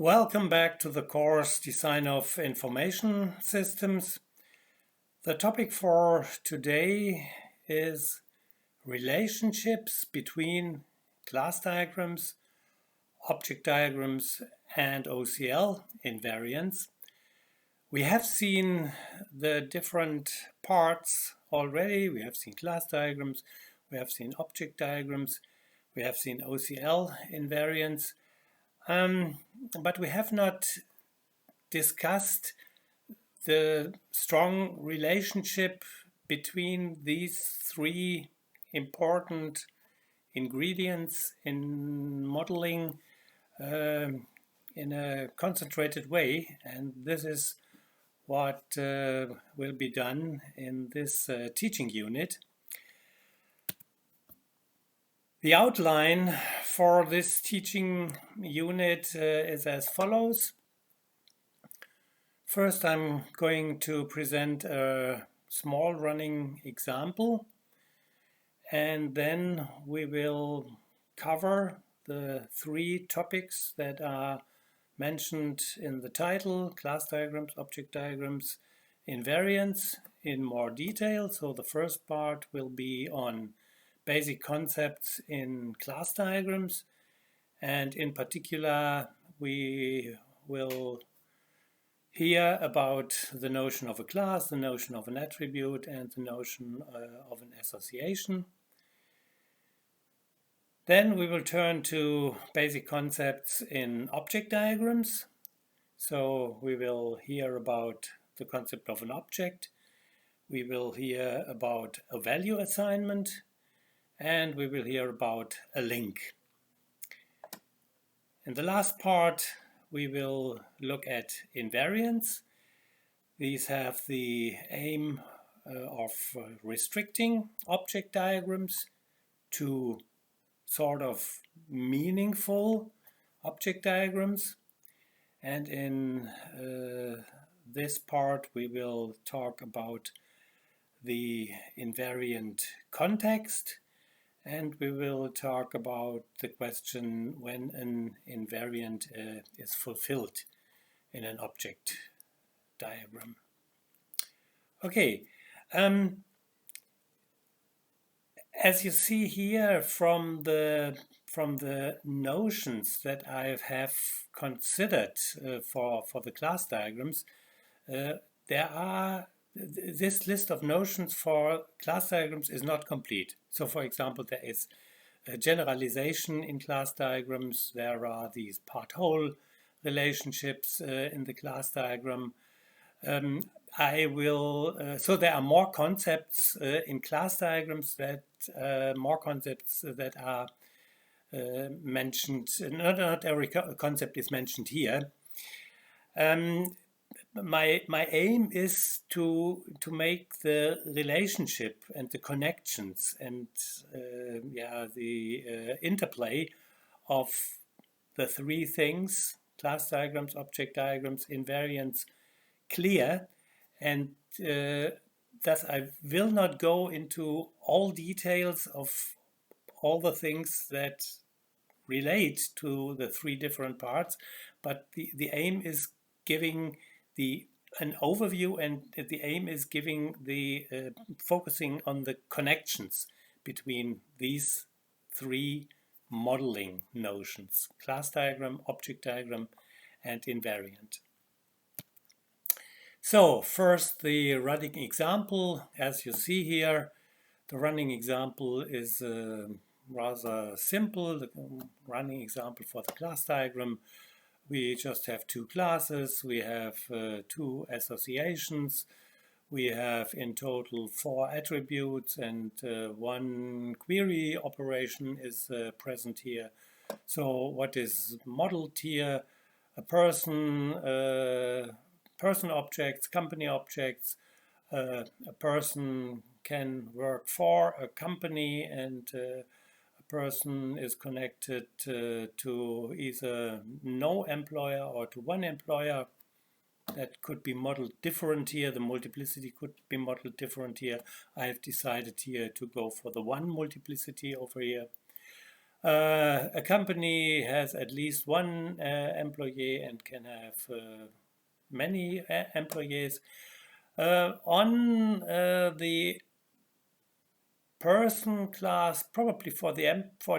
Welcome back to the course Design of Information Systems. The topic for today is relationships between class diagrams, object diagrams, and OCL invariants. We have seen the different parts already. We have seen class diagrams, we have seen object diagrams, we have seen OCL invariants. But we have not discussed the strong relationship between these three important ingredients in modeling in a concentrated way, and this is what will be done in this teaching unit. The outline for this teaching unit is as follows. First, I'm going to present a small running example, and then we will cover the three topics that are mentioned in the title: class diagrams, object diagrams, invariants, in more detail. So the first part will be on basic concepts in class diagrams, and in particular we will hear about the notion of a class, the notion of an attribute, and the notion of an association. Then we will turn to basic concepts in object diagrams. So we will hear about the concept of an object, we will hear about a value assignment, and we will hear about a link. In the last part, we will look at invariants. These have the aim of restricting object diagrams to sort of meaningful object diagrams. And in this part, we will talk about the invariant context, and we will talk about the question when an invariant is fulfilled in an object diagram. Okay, as you see here from the notions that I have considered for the class diagrams, this list of notions for class diagrams is not complete. So for example, there is a generalization in class diagrams, there are these part-whole relationships in the class diagram. So there are more concepts in class diagrams that are mentioned. Not every concept is mentioned here. My aim is to make the relationship and the connections and the interplay of the three things: class diagrams, object diagrams, invariants, clear, and thus I will not go into all details of all the things that relate to the three different parts, but the aim is giving an overview, and the aim is giving focusing on the connections between these three modeling notions: class diagram, object diagram, and invariant. So first, the running example. As you see here, the running example is rather simple. The running example for the class diagram: we just have two classes, we have two associations, we have in total 4 attributes, and one query operation is present here. So what is modeled here? A person objects, company objects. A person can work for a company, and person is connected to either no employer or to one employer. That could be modeled different here. The multiplicity could be modeled different here. I have decided here to go for the one multiplicity over here. A company has at least one employee and can have many employees. On the person class, probably for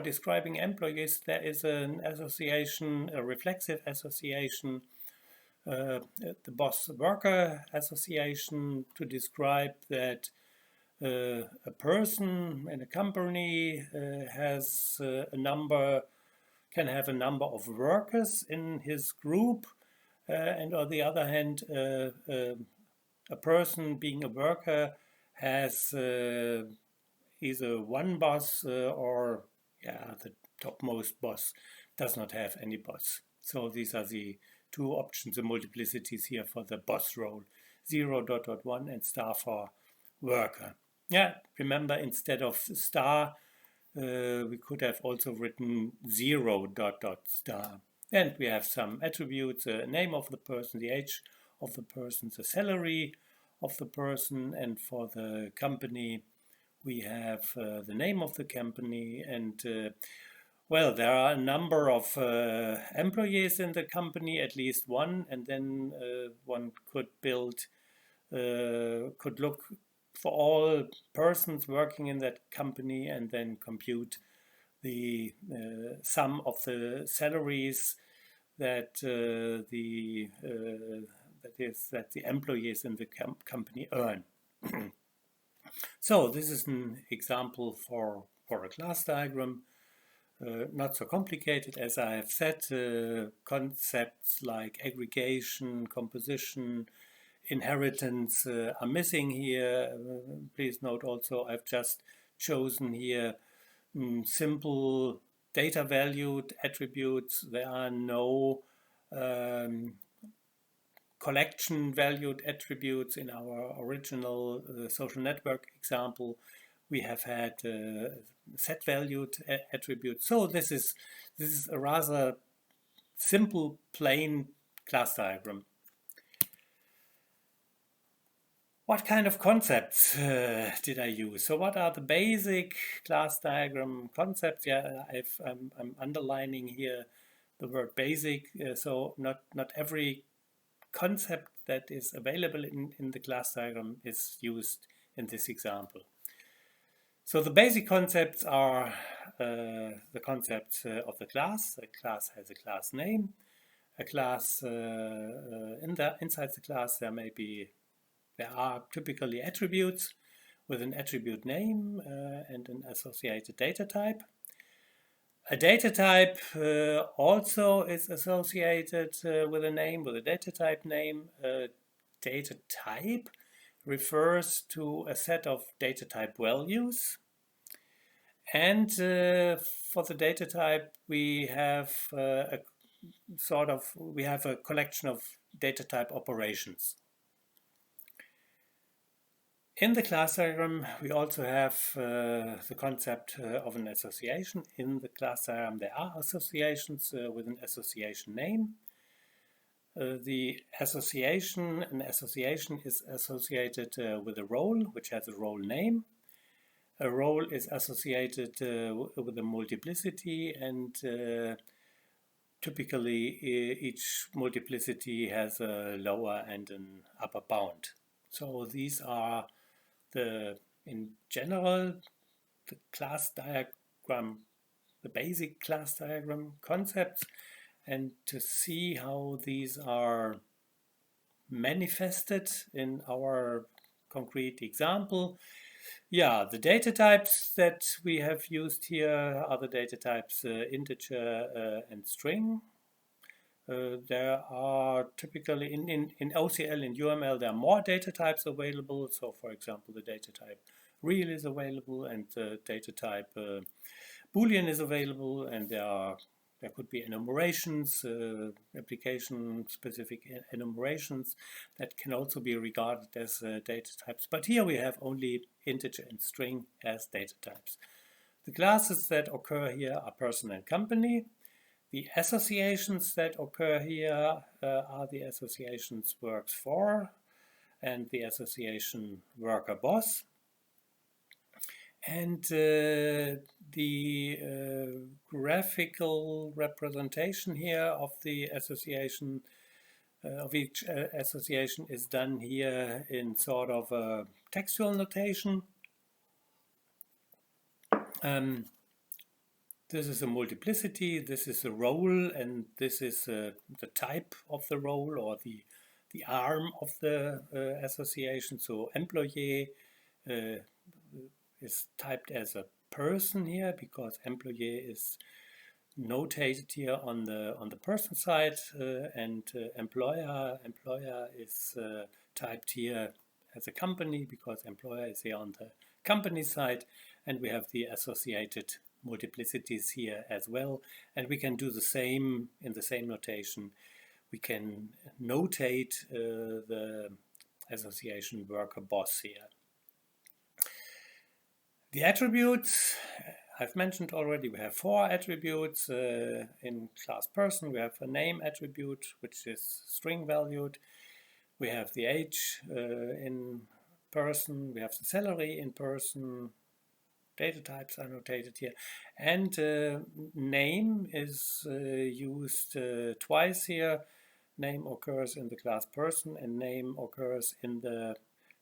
describing employees, there is an association, a reflexive association, the boss worker association, to describe that a person in a company has a number, can have a number of workers in his group, and on the other hand, a person being a worker has either one boss or the topmost boss does not have any boss. So these are the two options, the multiplicities here for the boss role, 0, ... 1 and star for worker. Yeah, remember, instead of star, we could have also written 0 ... star. And we have some attributes, the name of the person, the age of the person, the salary of the person, and for the company we have the name of the company. And well, there are a number of employees in the company, at least one, and then one could look for all persons working in that company and then compute the sum of the salaries that the employees in the company earn. So this is an example for a class diagram. Not so complicated, as I have said. Concepts like aggregation, composition, inheritance are missing here. Please note also I've just chosen here simple data valued attributes. There are no collection valued attributes. In our original social network example, we have had set valued attributes. So this is a rather simple, plain class diagram. What kind of concepts did I use? So what are the basic class diagram concepts? Yeah, I'm underlining here the word basic. So not every concept that is available in the class diagram is used in this example. So the basic concepts are the concepts of the class. The class has a class name. A class inside the class there are typically attributes with an attribute name and an associated data type. A data type also is associated with a name, with a data type name. Data type refers to a set of data type values. And for the data type, we have a collection of data type operations. In the class diagram, we also have the concept of an association. In the class diagram, there are associations with an association name. An association is associated with a role, which has a role name. A role is associated with a multiplicity, and typically each multiplicity has a lower and an upper bound. So these are in general, the class diagram, the basic class diagram concepts. And to see how these are manifested in our concrete example, the data types that we have used here are the data types integer and string. There are typically in OCL and UML there are more data types available. So for example, the data type real is available, and the data type Boolean is available, and there could be enumerations, application specific enumerations that can also be regarded as data types. But here we have only integer and string as data types. The classes that occur here are person and company. The associations that occur here are the associations works for and the association worker boss. And the graphical representation here of the association of each association is done here in sort of a textual notation. This is a multiplicity, this is a role, and this is the type of the role or the arm of the association. So employee is typed as a person here because employee is notated here on the person side, and employer is typed here as a company because employer is here on the company side, and we have the associated multiplicities here as well, and we can do the same in the same notation. We can notate the association worker boss here. The attributes, I've mentioned already, we have 4 attributes. In class person, we have a name attribute, which is string valued. We have the age in person, we have the salary in person, data types are notated here, and name is used twice here. Name occurs in the class person and name occurs in the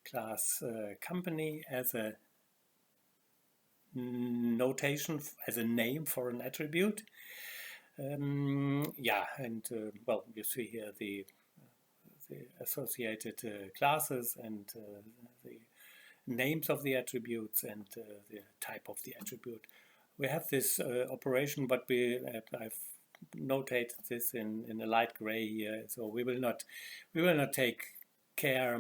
class company as a notation, as a name for an attribute. Yeah, and well, you see here the associated classes and the names of the attributes and the type of the attribute. We have this operation, but I've notated this in a light gray here, so we will not take care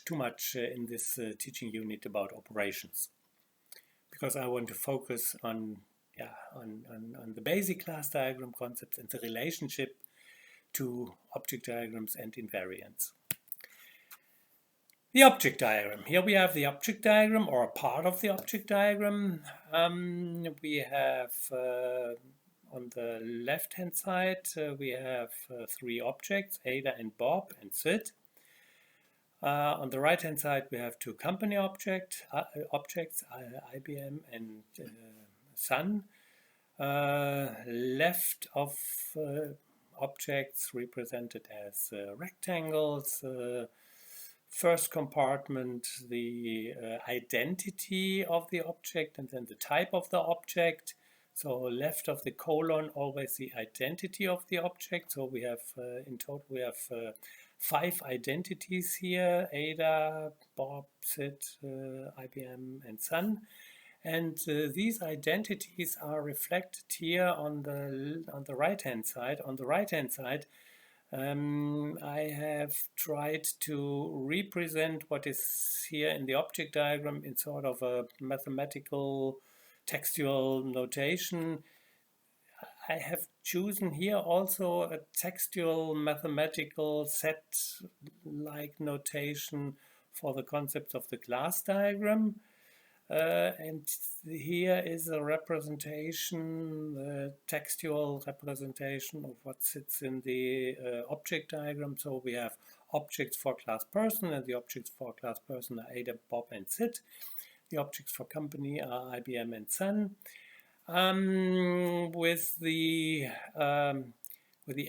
too much in this teaching unit about operations, because I want to focus on the basic class diagram concepts and the relationship to object diagrams and invariants. The object diagram. Here we have the object diagram, or a part of the object diagram. We have on the left hand side we have 3 objects, Ada and Bob and Sid. On the right hand side we have 2 company objects, IBM and Sun. Left of objects represented as rectangles. First compartment, the identity of the object and then the type of the object. So left of the colon, always the identity of the object. So we have in total we have 5 identities here: Ada, Bob, Sid, IBM and Sun. And these identities are reflected here on the right hand side. On the right hand side, I have tried to represent what is here in the object diagram in sort of a mathematical textual notation. I have chosen here also a textual mathematical set-like notation for the concept of the class diagram. And here is a representation, textual representation of what sits in the object diagram. So we have objects for class person, and the objects for class person are Ada, Bob and Sid. The objects for company are IBM and Sun. With the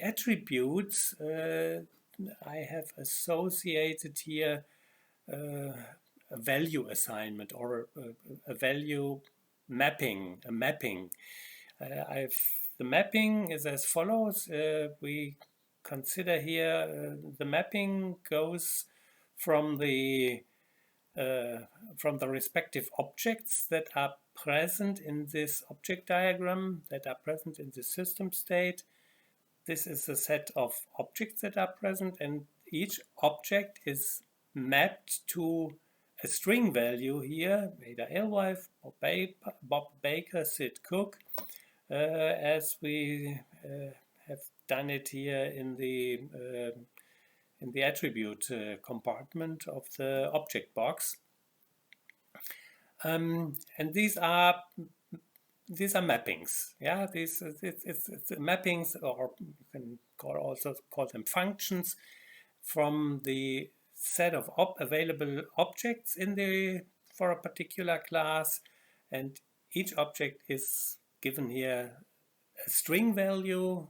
attributes, I have associated here a value assignment or a value mapping, the mapping is as follows. We consider here the mapping goes from the respective objects that are present in this object diagram, that are present in the system state. This is a set of objects that are present, and each object is mapped to a string value here: Ada Alewife, Bob Baker, Sid Cook, as we have done it here in the attribute compartment of the object box. And these are mappings. Yeah, it's mappings, or you can also call them functions, from the set of available objects for a particular class, and each object is given here a string value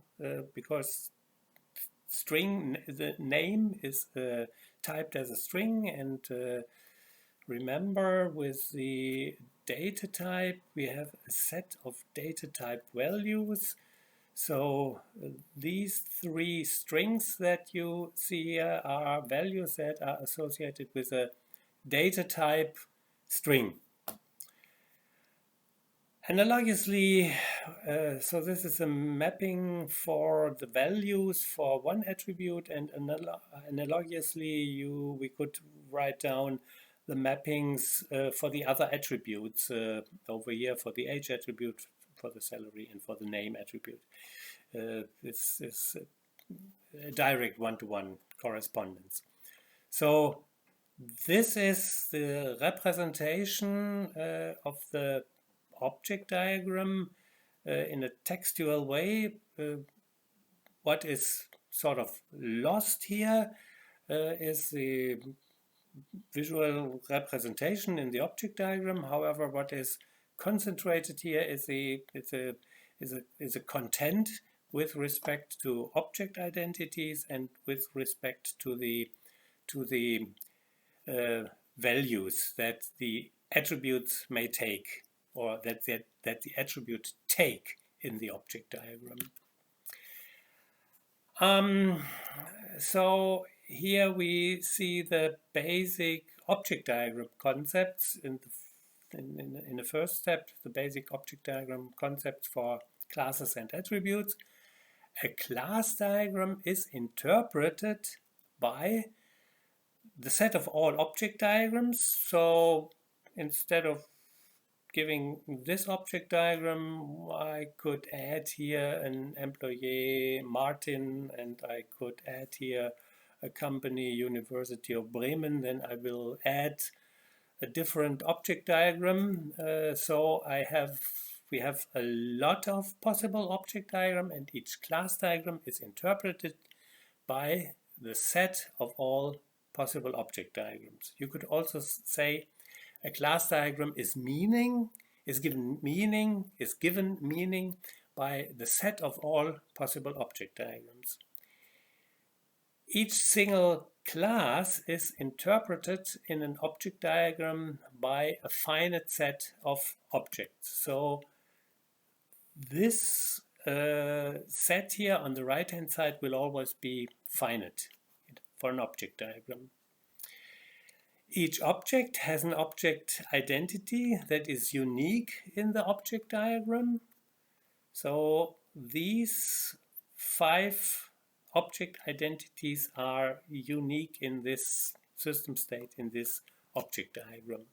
because string, the name is typed as a string, and remember with the data type we have a set of data type values. So these three strings that you see here are values that are associated with a data type string. Analogously, so this is a mapping for the values for one attribute, and analogously we could write down the mappings for the other attributes over here, for the age attribute, for the salary, and for the name attribute. This is a direct one-to-one correspondence. So this is the representation of the object diagram in a textual way. What is sort of lost here is the visual representation in the object diagram. However, what is concentrated here is a content with respect to object identities and with respect to the values that the attributes may take, or that the attribute take in the object diagram. So here we see the basic object diagram concepts in the first step, the basic object diagram concepts for classes and attributes. A class diagram is interpreted by the set of all object diagrams. So instead of giving this object diagram, I could add here an employee Martin, and I could add here a company University of Bremen. Then I will add a different object diagram. So we have a lot of possible object diagram, and each class diagram is interpreted by the set of all possible object diagrams. You could also say a class diagram is given meaning by the set of all possible object diagrams. Each single class is interpreted in an object diagram by a finite set of objects. So this set here on the right hand side will always be finite for an object diagram. Each object has an object identity that is unique in the object diagram. So these 5 object identities are unique in this system state, in this object diagram.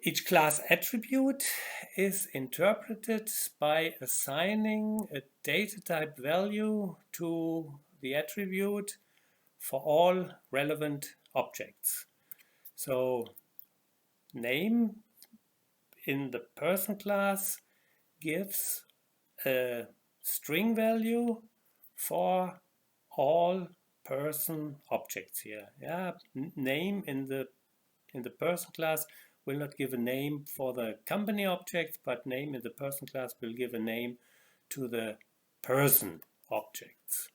Each class attribute is interpreted by assigning a data type value to the attribute for all relevant objects. So name in the person class gives a string value for all person objects here. Yeah, name in the person class will not give a name for the company object, but name in the person class will give a name to the person objects.